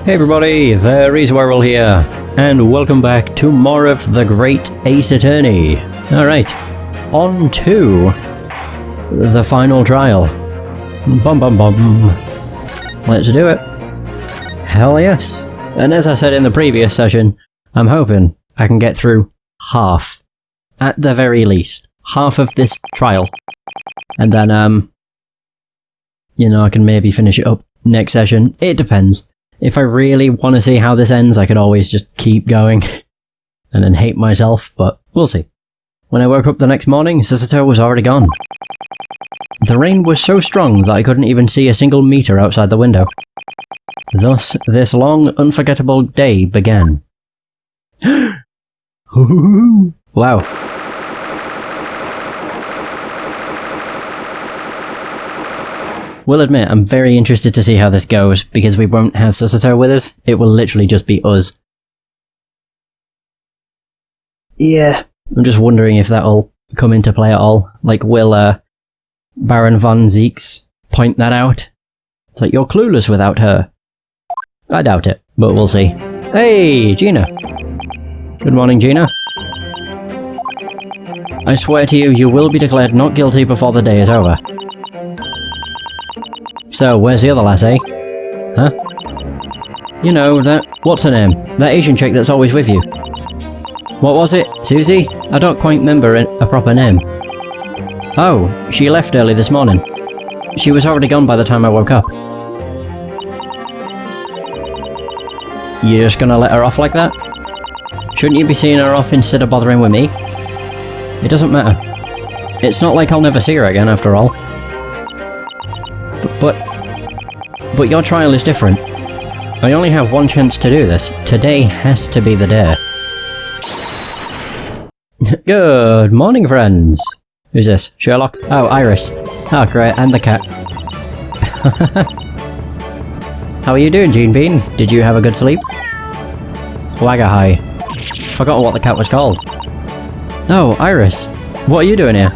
Hey everybody, the Reasonwerewolf here, and welcome back to more of the Great Ace Attorney. Alright, on to the final trial. Bum bum bum. Let's do it. Hell yes. And as I said in the previous session, I'm hoping I can get through half, at the very least, half of this trial. And then, you know, I can maybe finish it up next session. It depends. If I really want to see how this ends, I could always just keep going and then hate myself, but we'll see. When I woke up the next morning, Shintaro was already gone. The rain was so strong that I couldn't even see a single meter outside the window. Thus, this long, unforgettable day began. Wow. Will admit, I'm very interested to see how this goes, because we won't have Shintaro with us. It will literally just be us. Yeah, I'm just wondering if that'll come into play at all. Like, will Baron Von Zeeks point that out? It's like, you're clueless without her. I doubt it, but we'll see. Hey, Gina! Good morning, Gina. I swear to you, you will be declared not guilty before the day is over. So, where's the other lass, eh? Huh? You know, what's her name? That Asian chick that's always with you. What was it? Susie? I don't quite remember a proper name. Oh, she left early this morning. She was already gone by the time I woke up. You just gonna let her off like that? Shouldn't you be seeing her off instead of bothering with me? It doesn't matter. It's not like I'll never see her again, after all. But your trial is different. I only have one chance to do this. Today has to be the day. Good morning, friends. Who's this? Sherlock? Oh, Iris. Oh, great, and the cat. How are you doing, Gene Bean? Did you have a good sleep? Wagahai. Forgot what the cat was called. Oh, Iris. What are you doing here?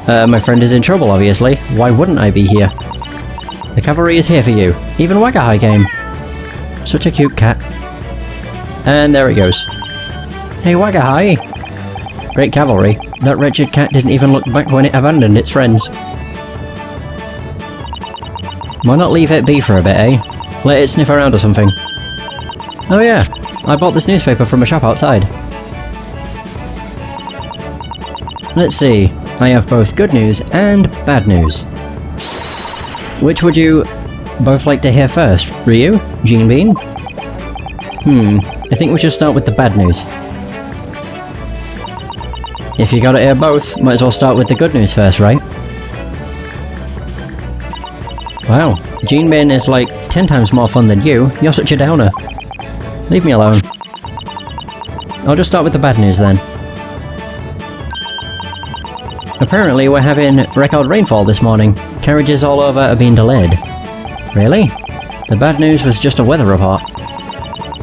My friend is in trouble, obviously. Why wouldn't I be here? The cavalry is here for you. Even Wagahai came. Such a cute cat. And there it goes. Hey, Wagahai! Great cavalry. That wretched cat didn't even look back when it abandoned its friends. Why not leave it be for a bit, eh? Let it sniff around or something. Oh yeah, I bought this newspaper from a shop outside. Let's see. I have both good news and bad news. Which would you both like to hear first? Ryu? Gene Bean? I think we should start with the bad news. If you gotta hear both, might as well start with the good news first, right? Wow, Gene Bean is like 10 times more fun than you. You're such a downer. Leave me alone. I'll just start with the bad news then. Apparently we're having record rainfall this morning. Carriages all over are being delayed. Really? The bad news was just a weather report.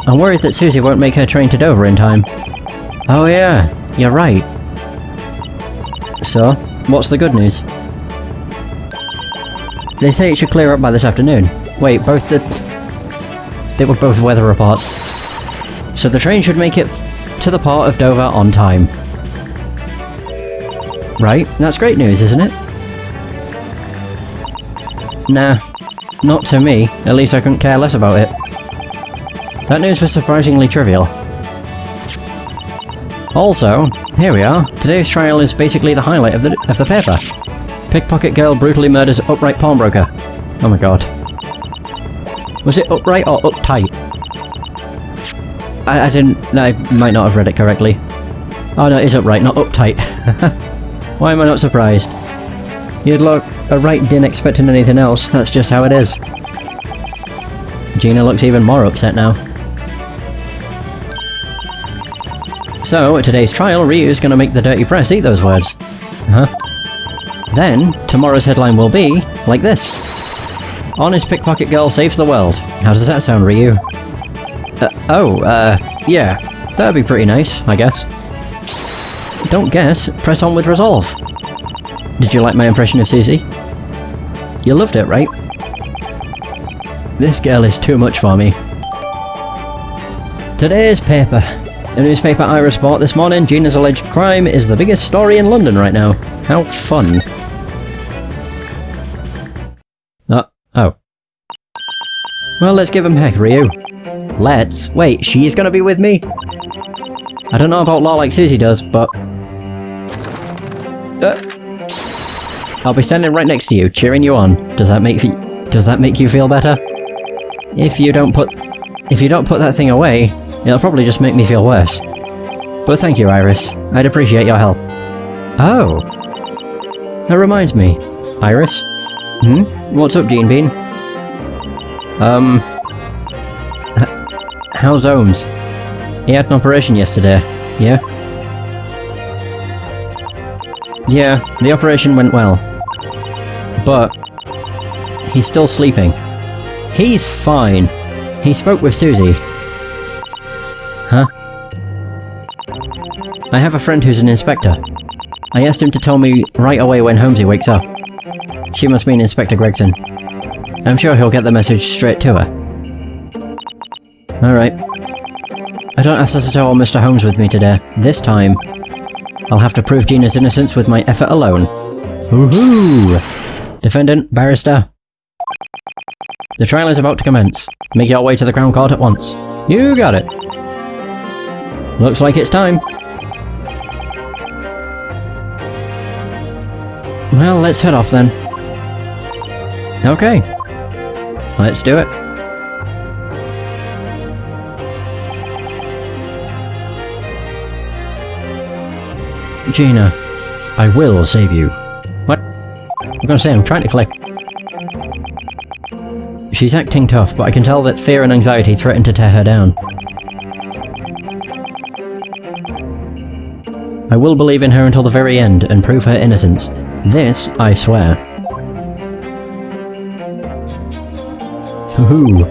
I'm worried that Susie won't make her train to Dover in time. Oh yeah, you're right. So, what's the good news? They say it should clear up by this afternoon. Wait, they were both weather reports. So the train should make it to the port of Dover on time. Right, that's great news, isn't it? Nah, not to me. At least I couldn't care less about it. That news was surprisingly trivial. Also, here we are. Today's trial is basically the highlight of the paper. Pickpocket girl brutally murders upright pawnbroker. Oh my god. Was it upright or uptight? I might not have read it correctly. Oh no, it is upright, not uptight. Why am I not surprised? You'd look a right din expecting anything else, that's just how it is. Gina looks even more upset now. So, at today's trial, Ryu's gonna make the dirty press eat those words. Huh? Then, tomorrow's headline will be, like this. Honest pickpocket girl saves the world. How does that sound, Ryu? Yeah. That'd be pretty nice, I guess. Don't guess, press on with resolve. Did you like my impression of Susie? You loved it, right? This girl is too much for me. Today's paper. The newspaper Iris bought this morning, Gina's alleged crime is the biggest story in London right now. How fun. Oh. Well, let's give him heck, Ryu. Let's? Wait, she's gonna be with me? I don't know about law like Susie does, but... I'll be standing right next to you, cheering you on. Does that make you feel better? If you don't put that thing away, it'll probably just make me feel worse. But thank you, Iris. I'd appreciate your help. Oh. That reminds me. Iris? What's up, Gene Bean? How's Ohms? He had an operation yesterday, yeah? Yeah, the operation went well. But he's still sleeping. He's fine. He spoke with Susie. Huh? I have a friend who's an inspector. I asked him to tell me right away when Holmesy wakes up. She must mean Inspector Gregson. I'm sure he'll get the message straight to her. Alright. I don't have Sasito or Mr. Holmes with me today. This time, I'll have to prove Gina's innocence with my effort alone. Woohoo! Defendant, barrister. The trial is about to commence. Make your way to the Crown Court at once. You got it. Looks like it's time. Well, let's head off then. Okay. Let's do it. Gina, I will save you. What? I'm gonna say I'm trying to click. She's acting tough, but I can tell that fear and anxiety threaten to tear her down. I will believe in her until the very end and prove her innocence. This, I swear. Hoo-hoo.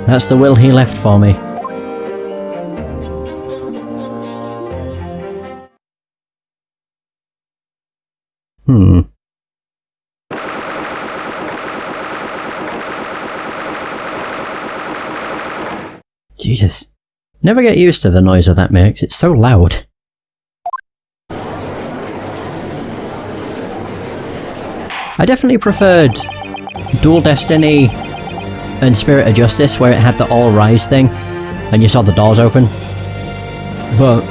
That's the will he left for me. Jesus. Never get used to the noise that makes, it's so loud. I definitely preferred Dual Destiny and Spirit of Justice, where it had the All Rise thing, and you saw the doors open. But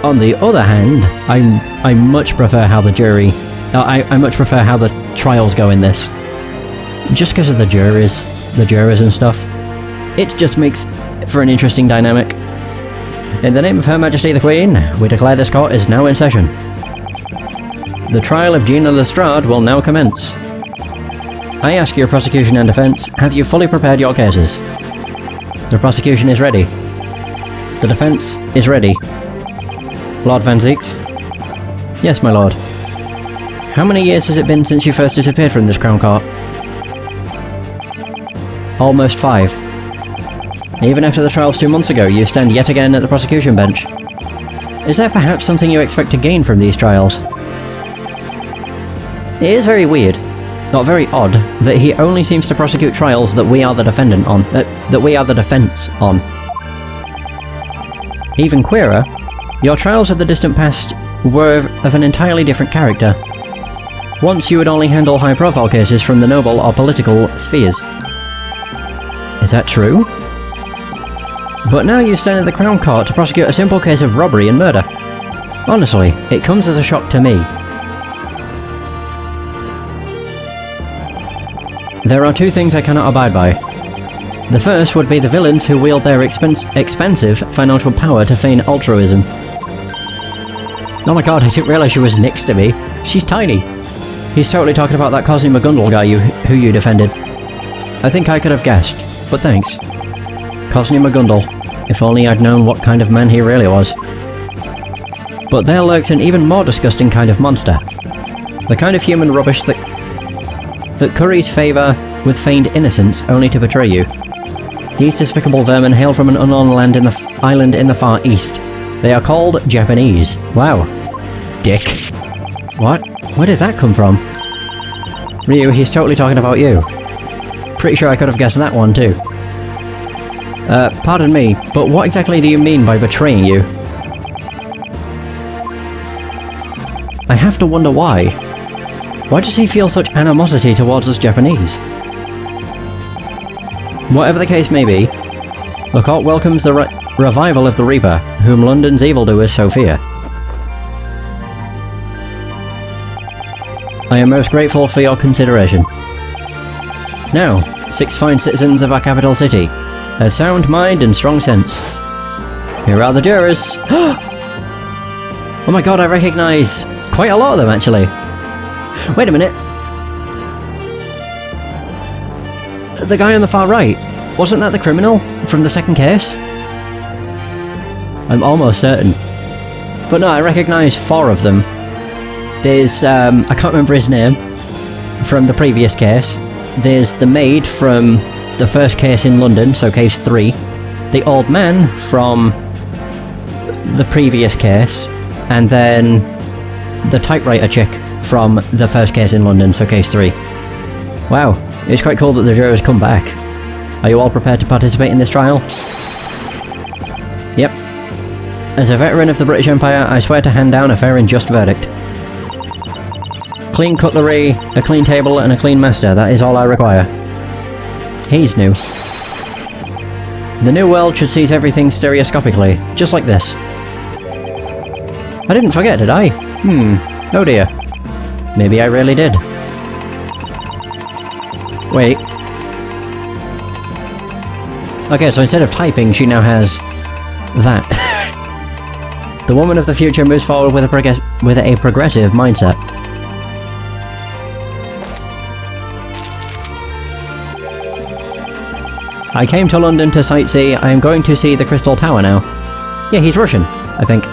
on the other hand, I much prefer how the jury... I much prefer how the trials go in this. Just because of the jurors and stuff. It just makes for an interesting dynamic. In the name of Her Majesty the Queen, we declare this court is now in session. The trial of Gina Lestrade will now commence. I ask your prosecution and defence, have you fully prepared your cases? The prosecution is ready. The defence is ready. Lord Van Zeeks? Yes, my lord. How many years has it been since you first disappeared from this Crown Court? Almost 5. Even after the trials 2 months ago, you stand yet again at the prosecution bench. Is there perhaps something you expect to gain from these trials? It is very weird, not very odd, that he only seems to prosecute trials that we are the defendant on, that we are the defence on. Even queerer, your trials of the distant past were of an entirely different character. Once you would only handle high-profile cases from the noble or political spheres. Is that true? But now you stand at the Crown Court to prosecute a simple case of robbery and murder. Honestly, it comes as a shock to me. There are 2 things I cannot abide by. The first would be the villains who wield their expensive financial power to feign altruism. Oh my god, I didn't realise she was next to me. She's tiny. He's totally talking about that Cosney McGundle guy who you defended. I think I could have guessed, but thanks. Cosney McGundle. If only I'd known what kind of man he really was. But there lurks an even more disgusting kind of monster. The kind of human rubbish that curries favour with feigned innocence only to betray you. These despicable vermin hail from an unknown island in the far east. They are called Japanese. Wow. Dick. What? Where did that come from? Ryu, he's totally talking about you. Pretty sure I could have guessed that one too. Pardon me, but what exactly do you mean by betraying you? I have to wonder why. Why does he feel such animosity towards us Japanese? Whatever the case may be, the court welcomes the revival of the Reaper, whom London's evildoers so fear. I am most grateful for your consideration. Now, 6 fine citizens of our capital city, a sound mind and strong sense. Here are the jurors. Oh my god, I recognise quite a lot of them actually. Wait a minute. The guy on the far right, wasn't that the criminal from the second case? I'm almost certain. But no, I recognise 4 of them. There's, I can't remember his name from the previous case. There's the maid from the first case in London, so case 3. The old man from the previous case. And then the typewriter chick from the first case in London, so case 3. Wow, it's quite cool that the jurors come back. Are you all prepared to participate in this trial? Yep. As a veteran of the British Empire, I swear to hand down a fair and just verdict. Clean cutlery, a clean table, and a clean master, that is all I require. He's new. The new world should seize everything stereoscopically, just like this. I didn't forget, did I? Oh dear. Maybe I really did. Wait. Okay, so instead of typing, she now has that. The woman of the future moves forward with a progressive mindset. I came to London to sightsee. I am going to see the Crystal Tower now. Yeah, he's Russian, I think.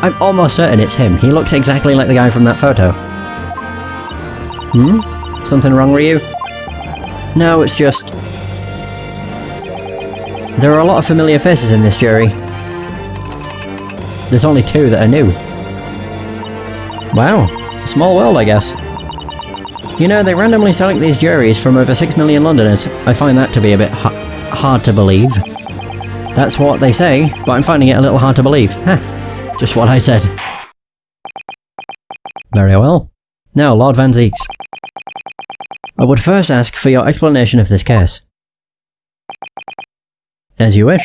I'm almost certain it's him. He looks exactly like the guy from that photo. Something wrong, Ryu? No, it's just... there are a lot of familiar faces in this jury. There's only 2 that are new. Wow. Small world, I guess. You know, they randomly select these juries from over 6 million Londoners. I find that to be a bit hard to believe. That's what they say, but I'm finding it a little hard to believe. Just what I said. Very well. Now, Lord Van Zeeks. I would first ask for your explanation of this case. As you wish.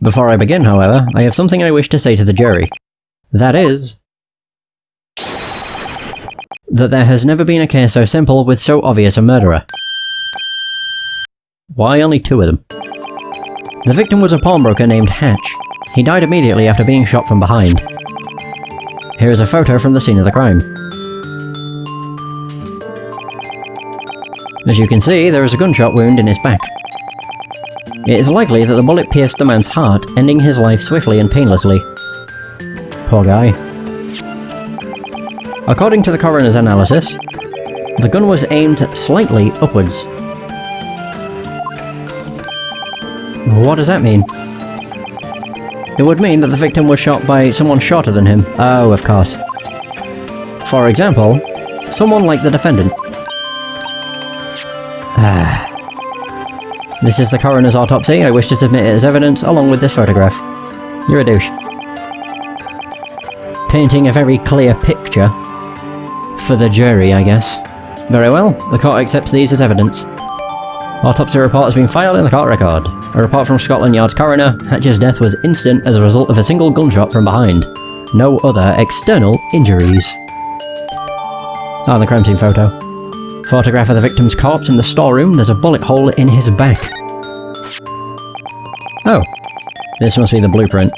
Before I begin, however, I have something I wish to say to the jury. That is... that there has never been a case so simple with so obvious a murderer. Why only 2 of them? The victim was a pawnbroker named Hatch. He died immediately after being shot from behind. Here is a photo from the scene of the crime. As you can see, there is a gunshot wound in his back. It is likely that the bullet pierced the man's heart, ending his life swiftly and painlessly. Poor guy. According to the coroner's analysis, the gun was aimed slightly upwards. What does that mean? It would mean that the victim was shot by someone shorter than him. Oh, of course. For example, someone like the defendant. This is the coroner's autopsy. I wish to submit it as evidence, along with this photograph. You're a douche. Painting a very clear picture. For the jury, I guess. Very well, the court accepts these as evidence. Autopsy report has been filed in the court record. A report from Scotland Yard's coroner, Hatch's death was instant as a result of a single gunshot from behind. No other external injuries. Oh, the crime scene photo. Photograph of the victim's corpse in the storeroom. There's a bullet hole in his back. Oh. This must be the blueprint.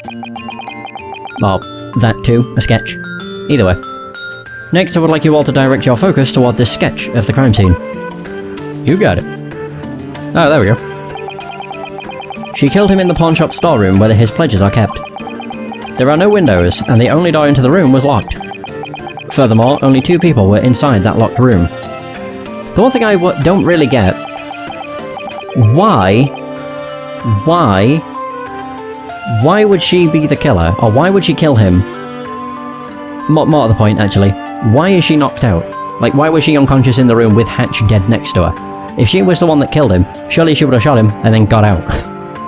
Or that too, a sketch. Either way. Next, I would like you all to direct your focus toward this sketch of the crime scene. You got it. Oh, there we go. She killed him in the pawnshop storeroom where his pledges are kept. There are no windows, and the only door into the room was locked. Furthermore, only 2 people were inside that locked room. The one thing I don't really get... Why would she be the killer? Or why would she kill him? More to the point, actually. Why is she knocked out? Like, why was she unconscious in the room with Hatch dead next to her? If she was the one that killed him, surely she would have shot him and then got out.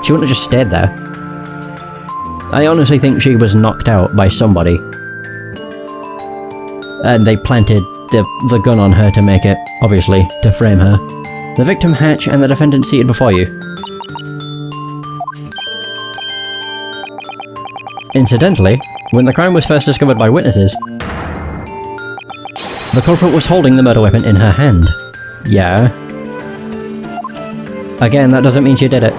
She wouldn't have just stayed there. I honestly think she was knocked out by somebody. And they planted the gun on her to make it, obviously, to frame her. The victim, Hatch, and the defendant seated before you. Incidentally, when the crime was first discovered by witnesses, the culprit was holding the murder weapon in her hand. Yeah. Again, that doesn't mean she did it.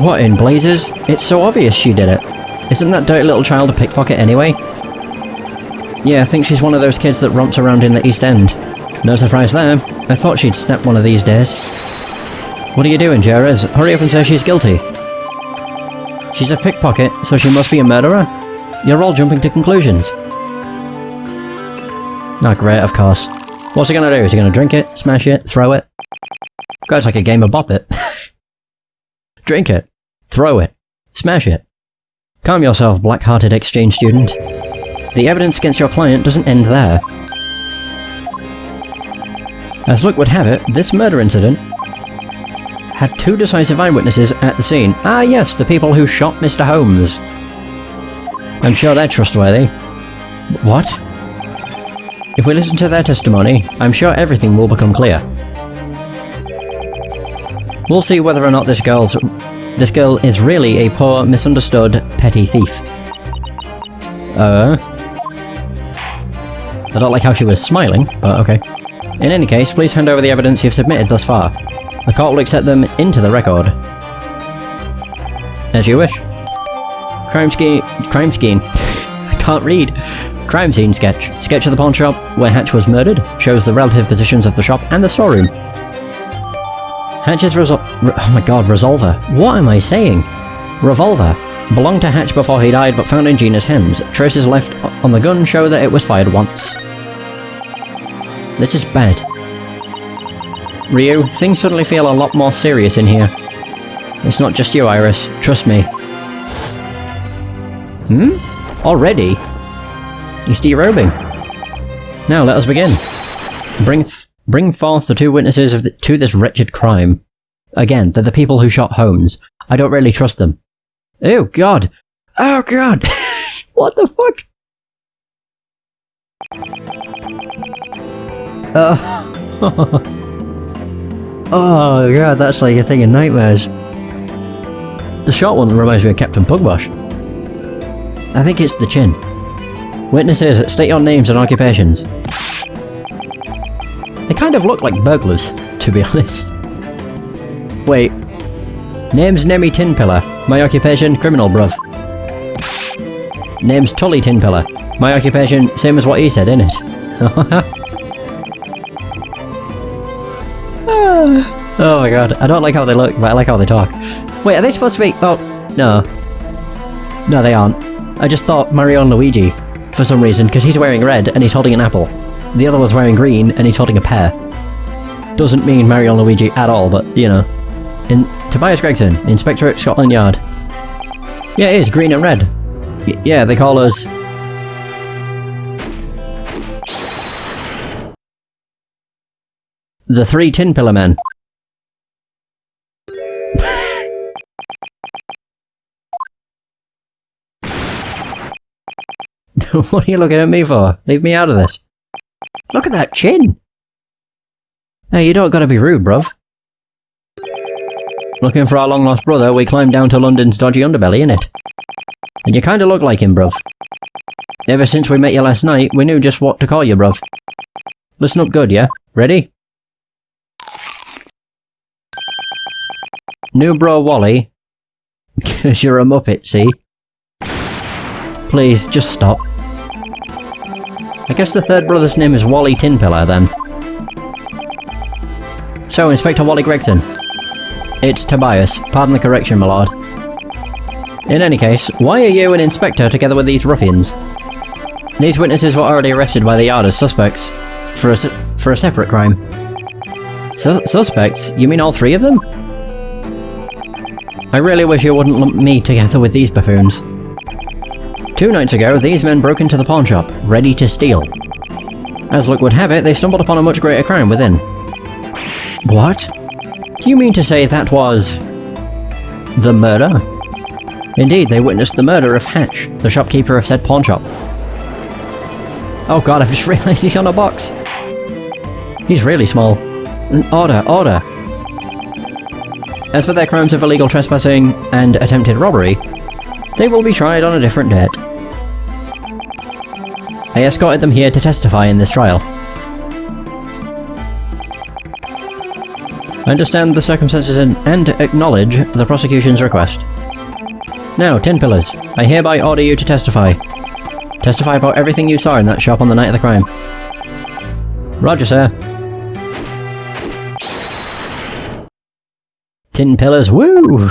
What in blazes? It's so obvious she did it. Isn't that dirty little child a pickpocket anyway? Yeah, I think she's one of those kids that romps around in the East End. No surprise there. I thought she'd snap one of these days. What are you doing, Jerez? Hurry up and say she's guilty. She's a pickpocket, so she must be a murderer? You're all jumping to conclusions. Ah, great, of course. What's he gonna do? Is he gonna drink it, smash it, throw it? God, it's like a game of Bop It. Drink it, throw it, smash it. Calm yourself, black-hearted exchange student. The evidence against your client doesn't end there. As luck would have it, this murder incident had two decisive eyewitnesses at the scene. Ah yes, the people who shot Mr. Holmes. I'm sure they're trustworthy. What? If we listen to their testimony, I'm sure everything will become clear. We'll see whether or not this girl is really a poor, misunderstood, petty thief. I don't like how she was smiling, but okay. In any case, please hand over the evidence you've submitted thus far. The court will accept them into the record. As you wish. Crime scene. I can't read. Crime scene sketch. Sketch of the pawn shop where Hatch was murdered. Shows the relative positions of the shop and the storeroom. Hatch's oh my god, revolver. What am I saying? Revolver. Belonged to Hatch before he died, but found in Gina's hands. Traces left on the gun show that it was fired once. This is bad. Ryu, things suddenly feel a lot more serious in here. It's not just you, Iris. Trust me. Already? He's derobing. Now let us begin. Bring forth the two witnesses to this wretched crime. Again, they're the people who shot Holmes. I don't really trust them. Oh god! Oh god! What the fuck? Oh god, that's like a thing in nightmares. The short one reminds me of Captain Pugwash. I think it's the chin. Witnesses, state your names and occupations. They kind of look like burglars, to be honest. Wait. Name's Nemi Tinpillar. My occupation, criminal, bruv. Name's Tully Tinpillar. My occupation, same as what he said, innit? Oh my god, I don't like how they look, but I like how they talk. Wait, are they supposed to be— oh, no. No, they aren't. I just thought Mario and Luigi, for some reason, because he's wearing red and he's holding an apple. The other was wearing green and he's holding a pear. Doesn't mean Mario and Luigi at all, but, you know. Tobias Gregson, Inspectorate, Scotland Yard. Yeah, it is, green and red. Yeah, they call us— the Three Tin Pillar Men. What are you looking at me for? Leave me out of this. Look at that chin! Hey, you don't gotta be rude, bruv. Looking for our long-lost brother, we climbed down to London's dodgy underbelly, innit? And you kinda look like him, bruv. Ever since we met you last night, we knew just what to call you, bruv. Listen up good, yeah? Ready? New bro Wally. 'Cause you're a muppet, see? Please, just stop. I guess the third brother's name is Wally Tinpillar, then. So, Inspector Wally Gregson. It's Tobias. Pardon the correction, my lord. In any case, why are you and Inspector together with these ruffians? These witnesses were already arrested by the Yard as suspects for a separate crime. Suspects? You mean all three of them? I really wish you wouldn't lump me together with these buffoons. 2 nights ago, these men broke into the pawn shop, ready to steal. As luck would have it, they stumbled upon a much greater crime within. What? Do you mean to say that was... the murder? Indeed, they witnessed the murder of Hatch, the shopkeeper of said pawn shop. Oh god, I've just realised he's on a box! He's really small. Order, order! As for their crimes of illegal trespassing and attempted robbery, they will be tried on a different date. I escorted them here to testify in this trial. I understand the circumstances and acknowledge the prosecution's request. Now, Tin Pillars, I hereby order you to testify. Testify about everything you saw in that shop on the night of the crime. Roger, sir. Tin Pillars, woo!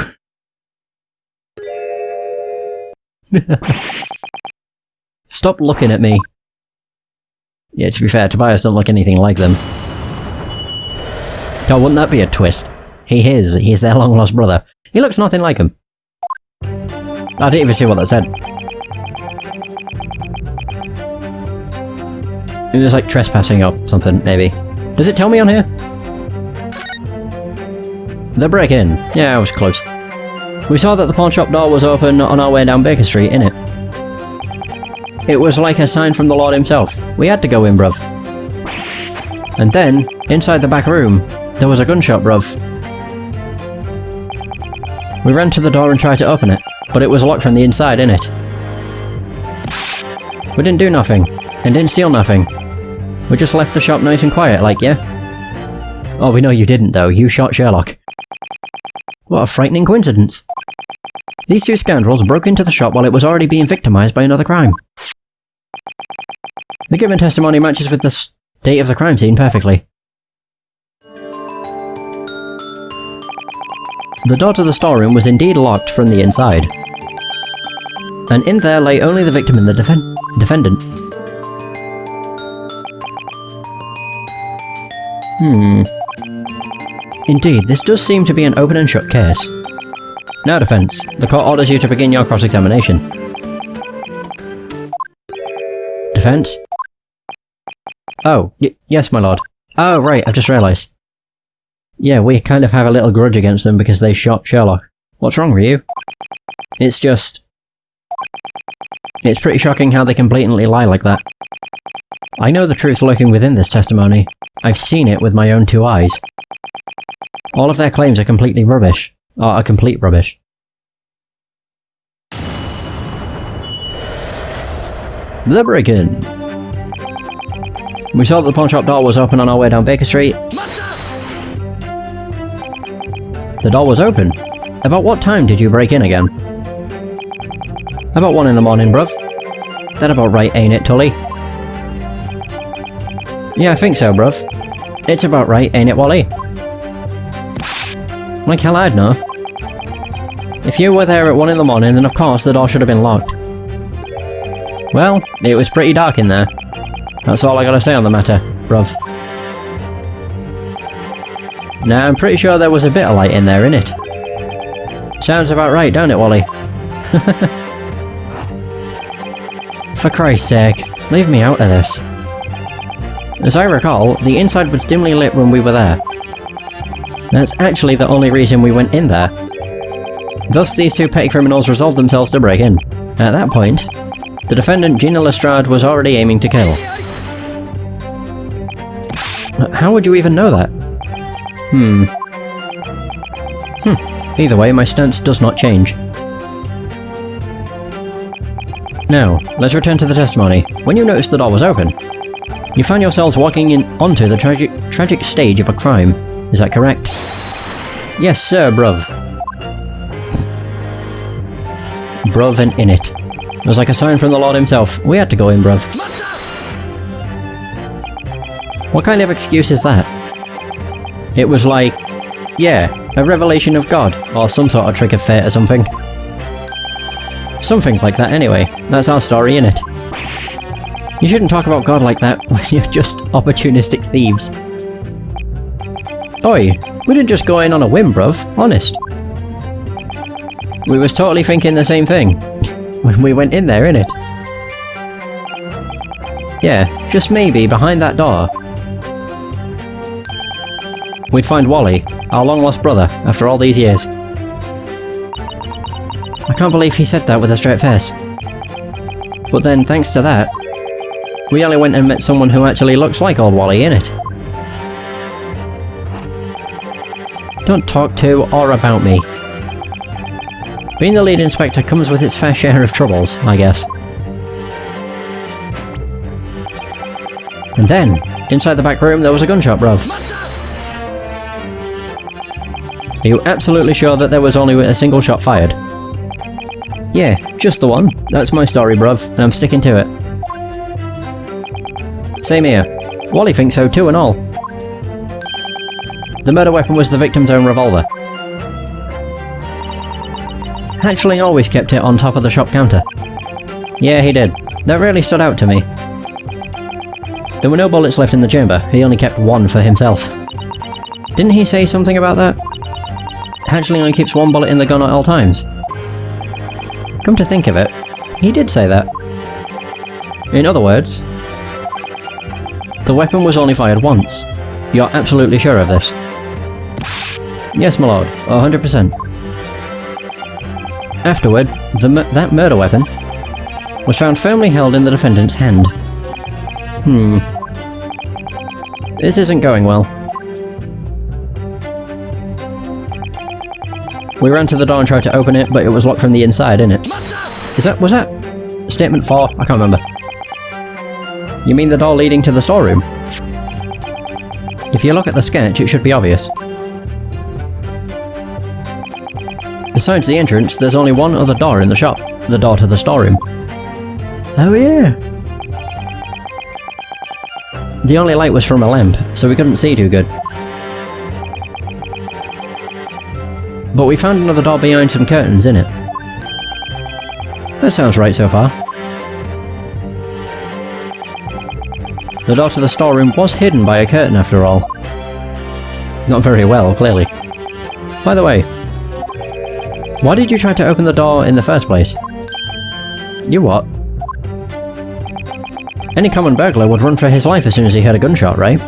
Stop looking at me. Yeah, to be fair, Tobias don't look anything like them. Oh, wouldn't that be a twist? He's their long-lost brother. He looks nothing like him. I didn't even see what that said. It was like trespassing or something, maybe. Does it tell me on here? The break-in. Yeah, I was close. We saw that the pawn shop door was open on our way down Baker Street, innit? It was like a sign from the Lord himself. We had to go in, bruv. And then, inside the back room, there was a gunshot, bruv. We ran to the door and tried to open it, but it was locked from the inside, innit? We didn't do nothing, and didn't steal nothing. We just left the shop nice and quiet, like, yeah? Oh, we know you didn't, though. You shot Sherlock. What a frightening coincidence. These two scoundrels broke into the shop while it was already being victimized by another crime. The given testimony matches with the state of the crime scene perfectly. The door to the storeroom was indeed locked from the inside. And in there lay only the victim and the defendant. Indeed, this does seem to be an open and shut case. Now, defense, the court orders you to begin your cross-examination. Defense? Oh, yes, my lord. Oh, right, I've just realised. Yeah, we kind of have a little grudge against them because they shot Sherlock. What's wrong with you? It's just... it's pretty shocking how they can blatantly lie like that. I know the truth lurking within this testimony. I've seen it with my own two eyes. All of their claims are completely rubbish. Or are complete rubbish. The break-in. We saw that the pawn shop door was open on our way down Baker Street. The door was open? About what time did you break in again? About 1 in the morning, bruv. That about right, ain't it, Tully? Yeah, I think so, bruv. It's about right, ain't it, Wally? Like hell I'd know. If you were there at 1 in the morning, then of course the door should have been locked. Well, it was pretty dark in there. That's all I gotta say on the matter, bruv. Now, I'm pretty sure there was a bit of light in there, innit? Sounds about right, don't it, Wally? For Christ's sake, leave me out of this. As I recall, the inside was dimly lit when we were there. That's actually the only reason we went in there. Thus, these two petty criminals resolved themselves to break in. At that point, the defendant, Gina Lestrade, was already aiming to kill. How would you even know that? Either way, my stance does not change. Now, let's return to the testimony. When you noticed the door was open, you found yourselves walking onto the tragic stage of a crime. Is that correct? Yes, sir, bruv. Bruv and in it. It was like a sign from the Lord himself. We had to go in, bruv. What kind of excuse is that? It was like, yeah, a revelation of God, or some sort of trick of fate or something. Something like that anyway. That's our story, innit? You shouldn't talk about God like that when you're just opportunistic thieves. Oi, we didn't just go in on a whim, bruv. Honest. We was totally thinking the same thing when we went in there, innit? Yeah, just maybe, behind that door, we'd find Wally, our long-lost brother, after all these years. I can't believe he said that with a straight face. But then, thanks to that, we only went and met someone who actually looks like old Wally, innit? Don't talk to or about me. Being the lead inspector comes with its fair share of troubles, I guess. And then, inside the back room, there was a gunshot, bruv. Are you absolutely sure that there was only a single shot fired? Yeah, just the one. That's my story, bruv, and I'm sticking to it. Same here. Wally thinks so too and all. The murder weapon was the victim's own revolver. Hatchling always kept it on top of the shop counter. Yeah, he did. That really stood out to me. There were no bullets left in the chamber, he only kept one for himself. Didn't he say something about that? Hatchling only keeps one bullet in the gun at all times. Come to think of it, he did say that. In other words, the weapon was only fired once. You're absolutely sure of this? Yes, my lord, 100%. Afterward, that murder weapon was found firmly held in the defendant's hand. This isn't going well. We ran to the door and tried to open it, but it was locked from the inside, innit? Was that statement 4? I can't remember. You mean the door leading to the storeroom? If you look at the sketch, it should be obvious. Besides the entrance, there's only one other door in the shop. The door to the storeroom. Oh yeah! The only light was from a lamp, so we couldn't see too good. But we found another door behind some curtains, innit? That sounds right so far. The door to the storeroom was hidden by a curtain after all. Not very well, clearly. By the way, why did you try to open the door in the first place? You what? Any common burglar would run for his life as soon as he heard a gunshot, right?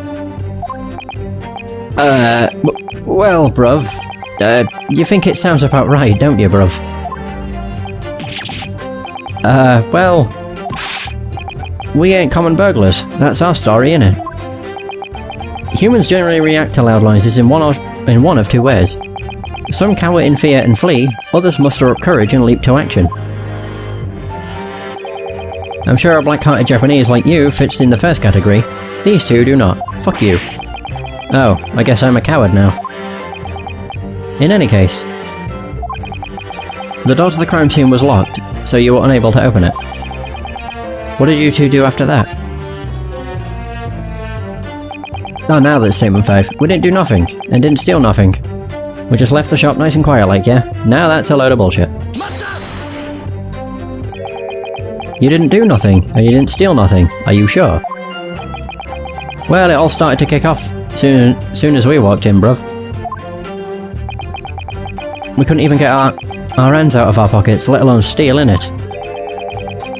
Well, bruv. You think it sounds about right, don't you, bruv? Well... We ain't common burglars. That's our story, innit? Humans generally react to loud noises in one of two ways. Some cower in fear and flee, others muster up courage and leap to action. I'm sure a black-hearted Japanese like you fits in the first category. These two do not. Fuck you. Oh, I guess I'm a coward now. In any case, the door to the crime scene was locked, so you were unable to open it. What did you two do after that? Oh, now that's statement 5. We didn't do nothing, and didn't steal nothing. We just left the shop nice and quiet like, yeah? Now that's a load of bullshit. You didn't do nothing, and you didn't steal nothing. Are you sure? Well, it all started to kick off soon as we walked in, bruv. We couldn't even get our hands out of our pockets, let alone steal, innit?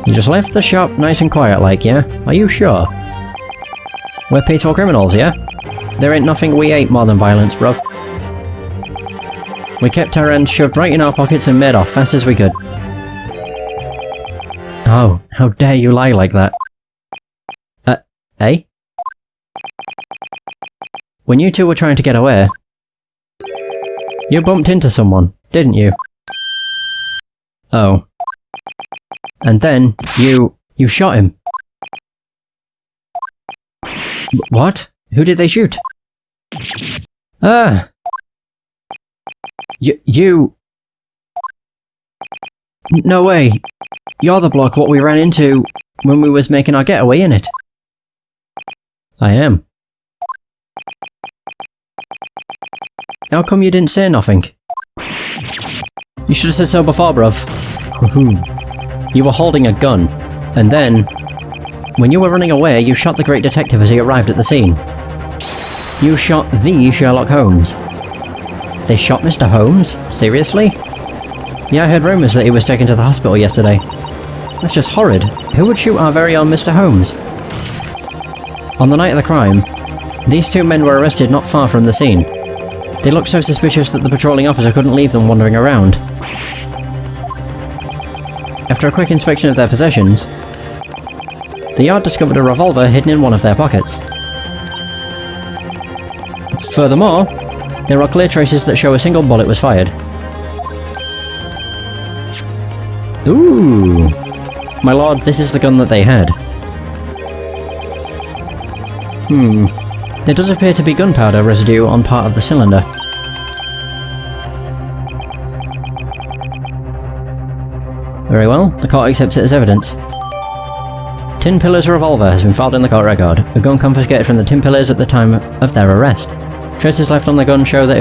You just left the shop nice and quiet like, yeah? Are you sure? We're peaceful criminals, yeah? There ain't nothing we hate more than violence, bruv. We kept our hands shoved right in our pockets and made off fast as we could. Oh, how dare you lie like that? Eh? When you two were trying to get away, you bumped into someone, didn't you? Oh. And then, you shot him. What? Who did they shoot? Ah! You... No way! You're the bloke what we ran into when we was making our getaway, innit? I am. How come you didn't say nothing? You should have said so before, bruv. You were holding a gun, and then, when you were running away, you shot the great detective as he arrived at the scene. You shot the Sherlock Holmes. They shot Mr. Holmes? Seriously? Yeah, I heard rumours that he was taken to the hospital yesterday. That's just horrid. Who would shoot our very own Mr. Holmes? On the night of the crime, these two men were arrested not far from the scene. They looked so suspicious that the patrolling officer couldn't leave them wandering around. After a quick inspection of their possessions, the Yard discovered a revolver hidden in one of their pockets. Furthermore, there are clear traces that show a single bullet was fired. Ooh! My lord, this is the gun that they had. There does appear to be gunpowder residue on part of the cylinder. Very well, the court accepts it as evidence. Tin Pillar's revolver has been filed in the court record, a gun confiscated from the Tin Pillars at the time of their arrest. Traces left on the gun show that it was